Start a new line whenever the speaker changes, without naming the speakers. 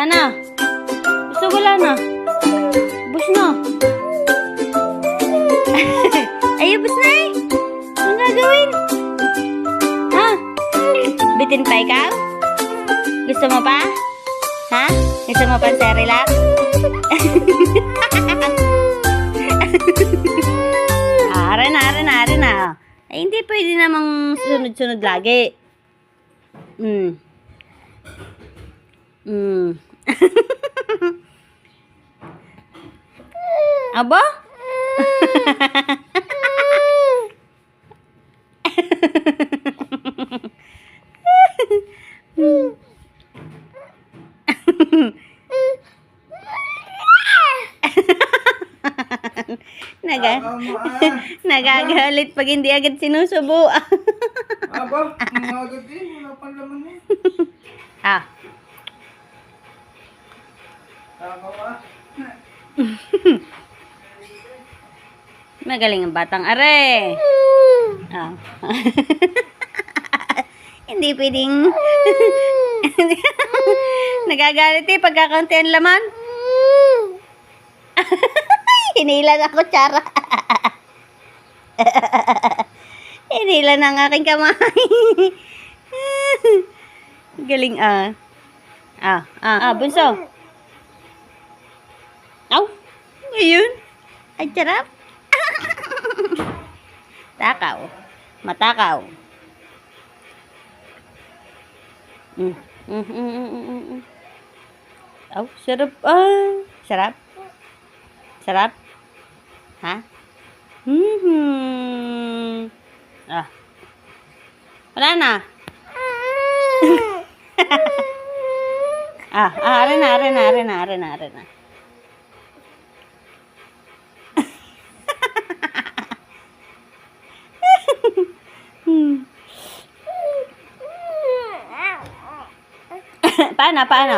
Wala na. Gusto wala na. Bus na. Ay, bus na eh. Anong gagawin? Ha? Bitin pa ikaw? Gusto mo pa? Ha? Gusto mo pa ang Cerelac? Are na. Ay, hindi pwede namang sunod-sunod lagi. Aba? Nagagalit pag hindi agad sinusubo.
Aba, agad eh. Wala pang laman mo.
Ah.
Tama ba?
Magaling ang batang are. Ah. Hindi pwedeng. Nagagalit eh pagkakaunti ang laman. Hinila na kutsara. Hinila na ang aking kamay. Galing ah. Bunso. Aw, ayun. Ay, charap. Takaw. Matakaw. Aw, sarap. Sarap. Sarap. Ha? Wala na. Are na. Paano?